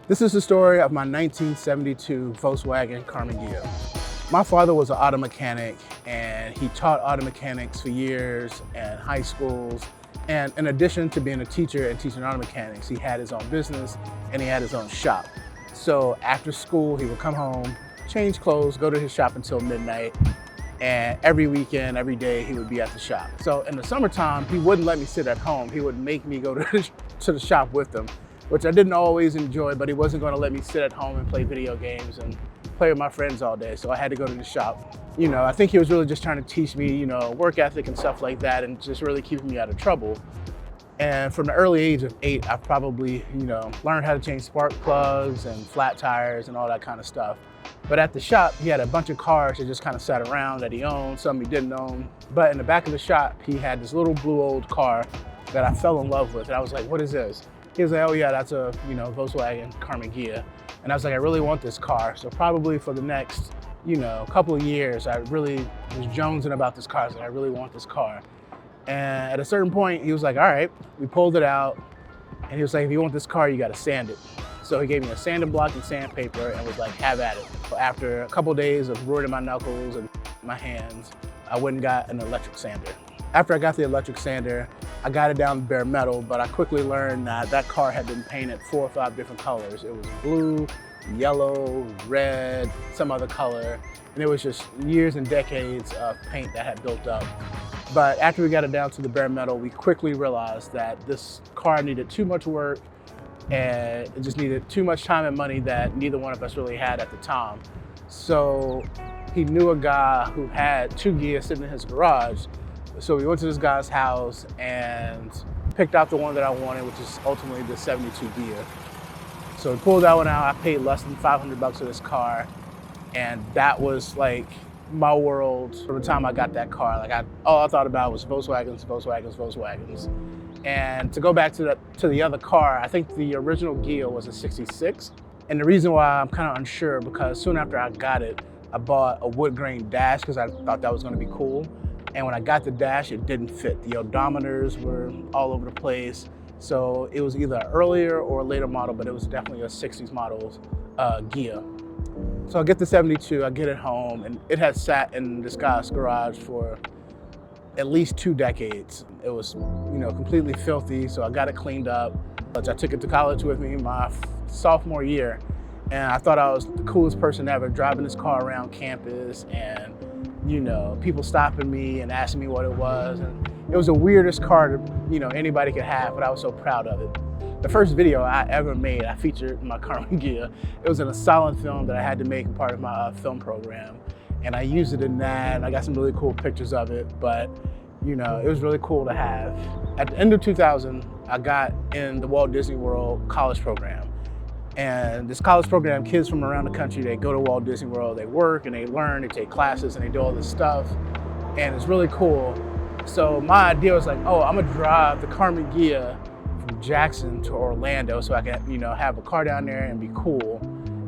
This is the story of my 1972 Volkswagen Karmann Ghia. My father was an auto mechanic, and he taught auto mechanics for years in high schools. And in addition to being a teacher and teaching auto mechanics, he had his own business and he had his own shop. So after school, he would come home, change clothes, go to his shop until midnight. And every weekend, every day, he would be at the shop. So in the summertime, he wouldn't let me sit at home. He would make me go to the shop with him, which I didn't always enjoy, but he wasn't going to let me sit at home and play video games and play with my friends all day. So I had to go to the shop. I think he was really just trying to teach me, work ethic and stuff like that, and just really keeping me out of trouble. And from the early age of 8, I probably, learned how to change spark plugs and flat tires and all that kind of stuff. But at the shop, he had a bunch of cars that just kind of sat around that he owned, some he didn't own. But in the back of the shop, he had this little blue old car that I fell in love with. And I was like, what is this? He was like, oh yeah, that's a Volkswagen Karmann Ghia. And I was like, I really want this car. So probably for the next, couple of years, I really was jonesing about this car. I was like, I really want this car. And at a certain point, he was like, all right, we pulled it out. And he was like, if you want this car, you got to sand it. So he gave me a sanding block and sandpaper and was like, have at it. After a couple of days of ruining my knuckles and my hands, I went and got an electric sander. After I got the electric sander, I got it down to bare metal, but I quickly learned that that car had been painted 4 or 5 different colors. It was blue, yellow, red, some other color. And it was just years and decades of paint that had built up. But after we got it down to the bare metal, we quickly realized that this car needed too much work and it just needed too much time and money that neither one of us really had at the time. So he knew a guy who had 2 Ghias sitting in his garage. So we went to this guy's house and picked out the one that I wanted, which is ultimately the 72 Ghia. So we pulled that one out. I paid less than $500 for this car. And that was like my world from the time I got that car. All I thought about was Volkswagens, Volkswagens, Volkswagens. And to go back to the other car, I think the original Ghia was a 66. And the reason why I'm kind of unsure, because soon after I got it, I bought a wood grain dash because I thought that was going to be cool. And when I got the dash, it didn't fit. The odometers were all over the place. So it was either an earlier or a later model, but it was definitely a 60s model Ghia. So I get the 72, I get it home, and it had sat in this guy's garage for at least 2 decades. It was, completely filthy, so I got it cleaned up. I took it to college with me my sophomore year, and I thought I was the coolest person ever, driving this car around campus, and people stopping me and asking me what it was. And it was the weirdest car that anybody could have, but I was so proud of it. The first video I ever made, I featured my Karmann Ghia. It was in a silent film that I had to make part of my film program. And I used it in that, and I got some really cool pictures of it, but it was really cool to have. At the end of 2000, I got in the Walt Disney World college program. And this college program, kids from around the country, they go to Walt Disney World, they work and they learn, they take classes and they do all this stuff. And it's really cool. So my idea was like, oh, I'm gonna drive the Karmann Ghia from Jackson to Orlando so I can, have a car down there and be cool.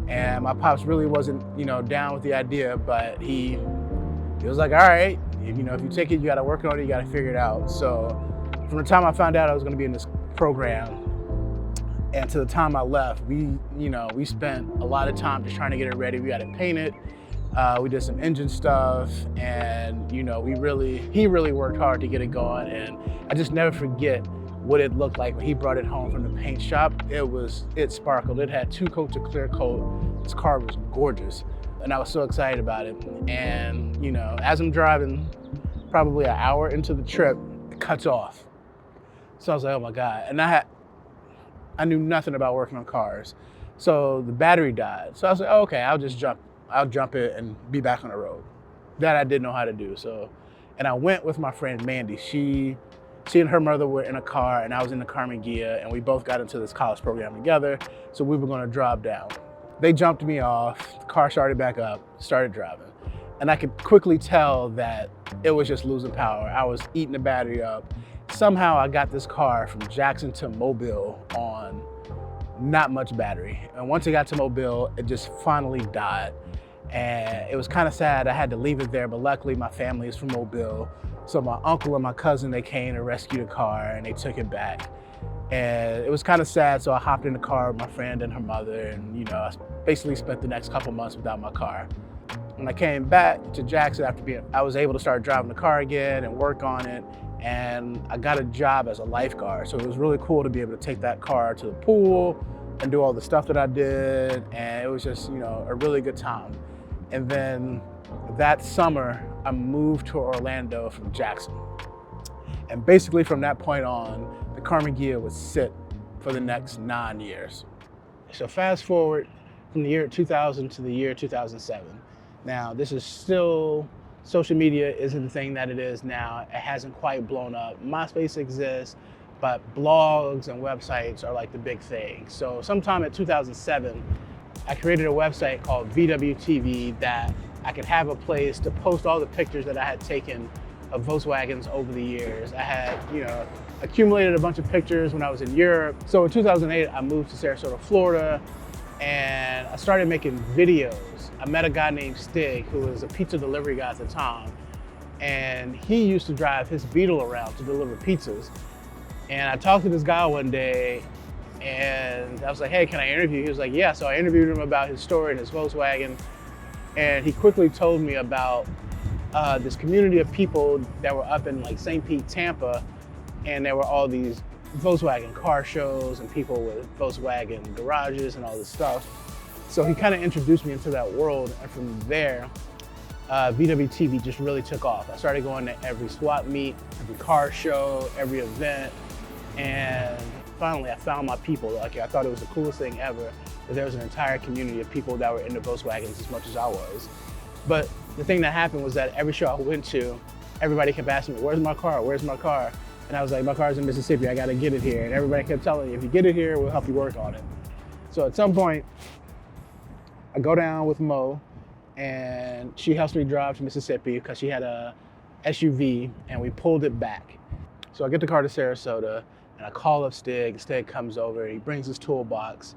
And my pops really wasn't, down with the idea, but he was like, all right, if you take it, you gotta work on it, you gotta figure it out. So from the time I found out I was gonna be in this program and to the time I left, we spent a lot of time just trying to get it ready. We got it painted, we did some engine stuff, and he really worked hard to get it going. And I just never forget what it looked like when he brought it home from the paint shop. It sparkled. It had 2 coats of clear coat. This car was gorgeous. And I was so excited about it. And, as I'm driving probably an hour into the trip, it cuts off. So I was like, oh my God. And I knew nothing about working on cars. So the battery died. So I was like, oh, okay, I'll jump it and be back on the road. That I didn't know how to do. And I went with my friend Mandy. She and her mother were in a car, and I was in the Karmann Ghia, and we both got into this college program together, so we were gonna drive down. They jumped me off, the car started back up, started driving. And I could quickly tell that it was just losing power. I was eating the battery up. Somehow I got this car from Jackson to Mobile on not much battery. And once it got to Mobile, it just finally died. And it was kind of sad. I had to leave it there, but luckily my family is from Mobile. So my uncle and my cousin, they came to rescue the car and they took it back. And it was kind of sad, so I hopped in the car with my friend and her mother, and I basically spent the next couple months without my car. When I came back to Jackson I was able to start driving the car again and work on it, and I got a job as a lifeguard. So it was really cool to be able to take that car to the pool and do all the stuff that I did, and it was just, a really good time. And then that summer, I moved to Orlando from Jackson. And basically from that point on, the Karmann Ghia would sit for the next 9 years. So fast forward from the year 2000 to the year 2007. Now, this is still, social media isn't the thing that it is now. It hasn't quite blown up. MySpace exists, but blogs and websites are like the big thing. So sometime in 2007, I created a website called VWTV that I could have a place to post all the pictures that I had taken of Volkswagens over the years. I had, accumulated a bunch of pictures when I was in Europe. So in 2008, I moved to Sarasota, Florida, and I started making videos. I met a guy named Stig, who was a pizza delivery guy at the time, and he used to drive his Beetle around to deliver pizzas. And I talked to this guy one day, and I was like, hey, can I interview you? He was like, yeah. So I interviewed him about his story and his Volkswagen, and he quickly told me about this community of people that were up in like St. Pete, Tampa, and there were all these Volkswagen car shows and people with Volkswagen garages and all this stuff. So he kind of introduced me into that world, and from there, VWTV just really took off. I started going to every swap meet, every car show, every event, and finally I found my people. Like, I thought it was the coolest thing ever, that there was an entire community of people that were into Volkswagens as much as I was. But the thing that happened was that every show I went to, everybody kept asking me, where's my car, where's my car? And I was like, my car's in Mississippi, I gotta get it here. And everybody kept telling me, if you get it here, we'll help you work on it. So at some point, I go down with Mo, and she helps me drive to Mississippi because she had a SUV, and we pulled it back. So I get the car to Sarasota, and I call up Stig. Stig comes over, he brings his toolbox,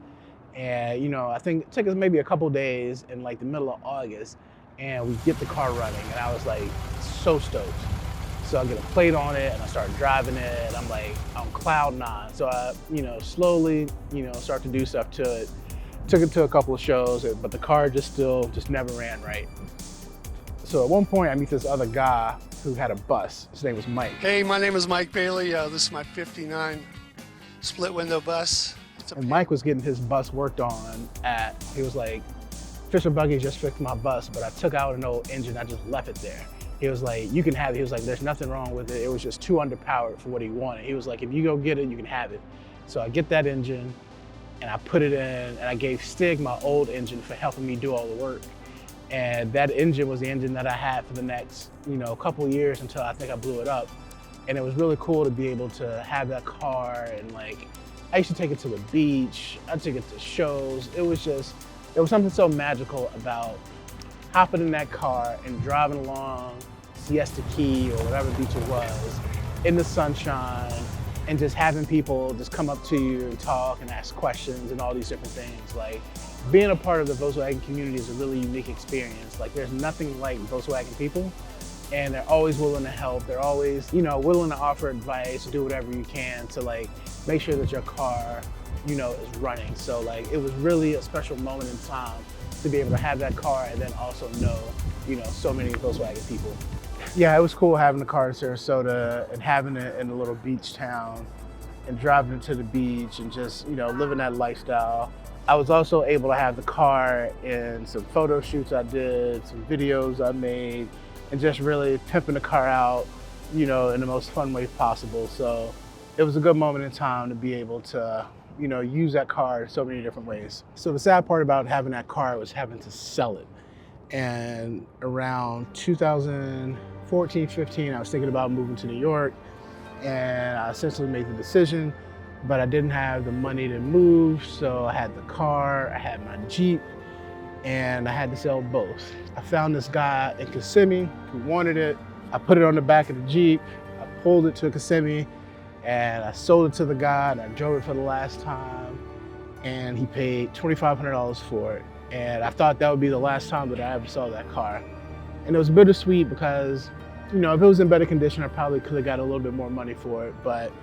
and I think it took us maybe a couple days in like the middle of August, and we get the car running, and I was like so stoked. So I get a plate on it, and I start driving it, and I'm like on cloud nine. So I, slowly, start to do stuff to it. Took it to a couple of shows, but the car just never ran right. So at one point I meet this other guy who had a bus. His name was Mike. Hey, my name is Mike Bailey. This is my 59 split window bus. And Mike was getting his bus worked on he was like, Fisher Buggy just fixed my bus, but I took out an old engine, I just left it there. He was like, you can have it. He was like, there's nothing wrong with it. It was just too underpowered for what he wanted. He was like, if you go get it, you can have it. So I get that engine, and I put it in, and I gave Stig my old engine for helping me do all the work. And that engine was the engine that I had for the next, couple of years until I think I blew it up. And it was really cool to be able to have that car, and like, I used to take it to the beach, I'd take it to shows. There was something so magical about hopping in that car and driving along Siesta Key or whatever beach it was, in the sunshine, and just having people just come up to you and talk and ask questions and all these different things. Like, being a part of the Volkswagen community is a really unique experience. Like, there's nothing like Volkswagen people, and they're always willing to help. They're always, willing to offer advice, do whatever you can to like make sure that your car, is running. So like, it was really a special moment in time to be able to have that car and then also know, so many Volkswagen people. Yeah, it was cool having the car in Sarasota and having it in a little beach town and driving into the beach and just, living that lifestyle. I was also able to have the car in some photo shoots I did, some videos I made, and just really pimping the car out, in the most fun way possible. So it was a good moment in time to be able to, use that car in so many different ways. So the sad part about having that car was having to sell it. And around 2014, 15, I was thinking about moving to New York, and I essentially made the decision, but I didn't have the money to move. So I had the car, I had my Jeep, and I had to sell both. I found this guy in Kissimmee who wanted it. I put it on the back of the Jeep, I pulled it to Kissimmee, and I sold it to the guy, and I drove it for the last time, and he paid $2,500 for it. And I thought that would be the last time that I ever saw that car. And it was bittersweet because, if it was in better condition, I probably could have got a little bit more money for it. But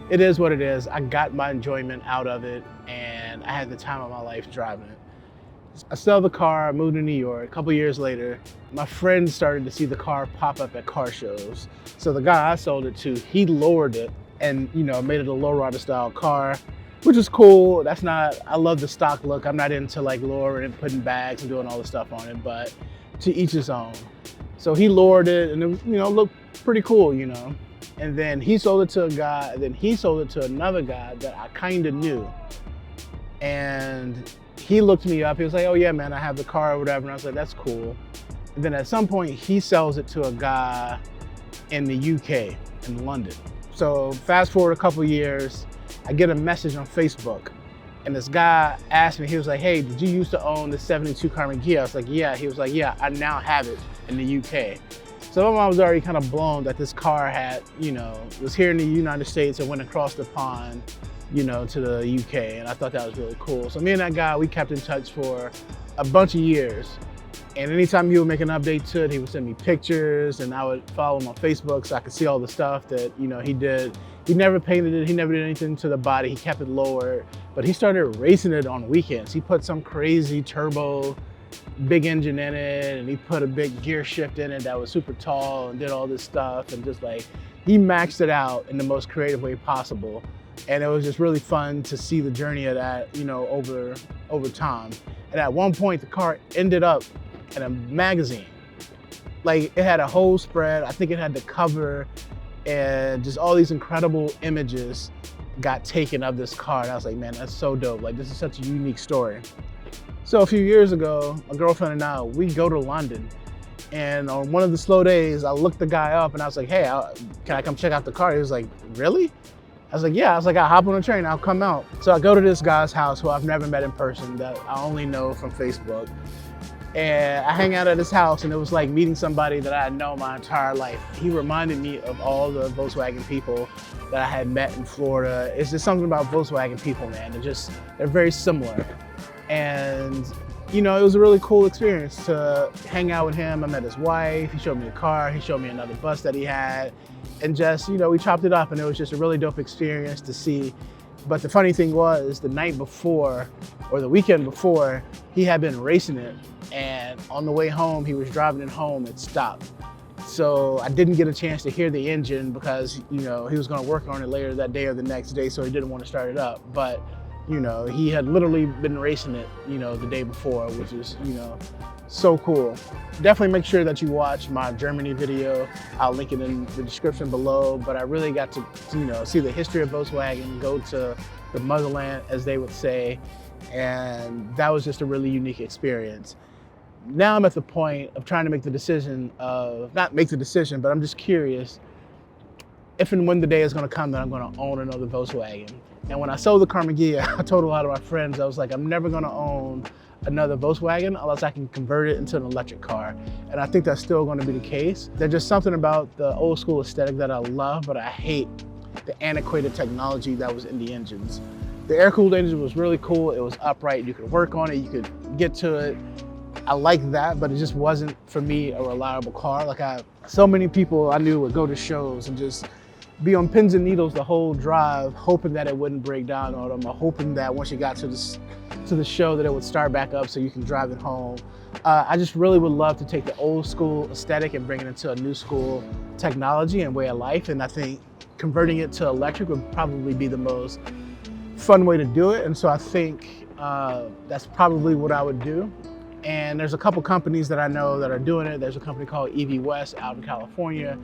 it is what it is. I got my enjoyment out of it, and I had the time of my life driving it. I sell the car, I moved to New York. A couple years later, my friends started to see the car pop up at car shows. So the guy I sold it to, he lowered it and, made it a lowrider style car, which is cool. I love the stock look. I'm not into like lowering and putting bags and doing all the stuff on it, but to each his own. So he lowered it and it, looked pretty cool, And then he sold it to a guy, and then he sold it to another guy that I kind of knew. And he looked me up, he was like, oh yeah, man, I have the car or whatever. And I was like, that's cool. And then at some point he sells it to a guy in the UK, in London. So fast forward a couple years, I get a message on Facebook. And this guy asked me, he was like, hey, did you used to own the 72 Karmann Ghia? I was like, yeah. He was like, yeah, I now have it in the UK. So my mom was already kind of blown that this car had, was here in the United States and went across the pond, to the UK, and I thought that was really cool. So me and that guy, we kept in touch for a bunch of years. And anytime he would make an update to it, he would send me pictures, and I would follow him on Facebook so I could see all the stuff that, he did. He never painted it, he never did anything to the body, he kept it lower, but he started racing it on weekends. He put some crazy turbo, big engine in it, and he put a big gear shift in it that was super tall and did all this stuff, and just like, he maxed it out in the most creative way possible. And it was just really fun to see the journey of that, over time. And at one point, the car ended up in a magazine. Like, it had a whole spread. I think it had the cover, and just all these incredible images got taken of this car. And I was like, man, that's so dope. Like, this is such a unique story. So a few years ago, my girlfriend and I, we go to London. And on one of the slow days, I looked the guy up and I was like, hey, can I come check out the car? He was like, really? I was like, yeah. I was like, I'll hop on a train, I'll come out. So I go to this guy's house who I've never met in person, that I only know from Facebook. And I hang out at his house, and it was like meeting somebody that I had known my entire life. He reminded me of all the Volkswagen people that I had met in Florida. It's just something about Volkswagen people, man. They're very similar. And it was a really cool experience to hang out with him. I met his wife, he showed me a car, he showed me another bus that he had. And just, we chopped it up, and it was just a really dope experience to see. But the funny thing was, the night before, or the weekend before, he had been racing it, and on the way home, he was driving it home, it stopped. So I didn't get a chance to hear the engine because, he was gonna work on it later that day or the next day, so he didn't want to start it up. But, he had literally been racing it, the day before, which is, so cool. Definitely make sure that you watch my Germany video. I'll link it in the description below, but I really got to, see the history of Volkswagen, go to the motherland, as they would say, and that was just a really unique experience. Now I'm at the point of trying to make the decision of, not make the decision, but I'm just curious if and when the day is gonna come that I'm gonna own another Volkswagen. And when I sold the Karmann Ghia, I told a lot of my friends, I was like, I'm never gonna own another Volkswagen unless I can convert it into an electric car. And I think that's still gonna be the case. There's just something about the old school aesthetic that I love, but I hate the antiquated technology that was in the engines. The air-cooled engine was really cool. It was upright, you could work on it, you could get to it. I like that, but it just wasn't, for me, a reliable car. Like, so many people I knew would go to shows and just be on pins and needles the whole drive, hoping that it wouldn't break down on them, or hoping that once you got to the show that it would start back up so you can drive it home. I just really would love to take the old school aesthetic and bring it into a new school technology and way of life. And I think converting it to electric would probably be the most fun way to do it. And so I think that's probably what I would do. And there's a couple companies that I know that are doing it. There's a company called EV West out in California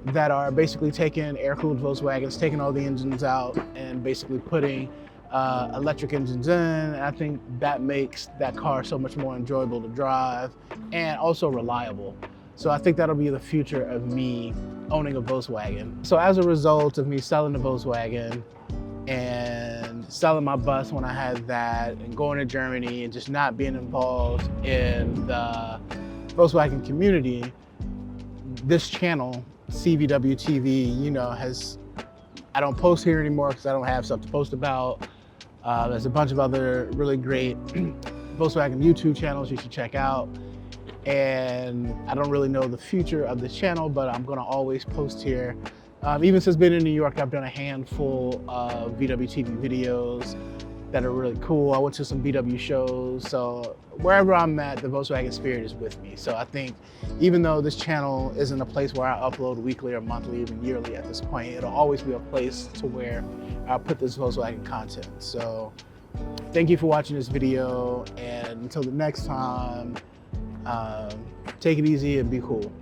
that are basically taking air-cooled Volkswagens, taking all the engines out and basically putting electric engines in. And I think that makes that car so much more enjoyable to drive and also reliable. So I think that'll be the future of me owning a Volkswagen. So as a result of me selling the Volkswagen and selling my bus when I had that, and going to Germany and just not being involved in the Volkswagen community, this channel, CVW TV, I don't post here anymore because I don't have stuff to post about. There's a bunch of other really great Volkswagen YouTube channels you should check out. And I don't really know the future of this channel, but I'm gonna always post here Even since being in New York, I've done a handful of VW TV videos that are really cool. I went to some VW shows. So wherever I'm at, the Volkswagen spirit is with me. So I think even though this channel isn't a place where I upload weekly or monthly, even yearly at this point, it'll always be a place to where I'll put this Volkswagen content. So thank you for watching this video, and until the next time, take it easy and be cool.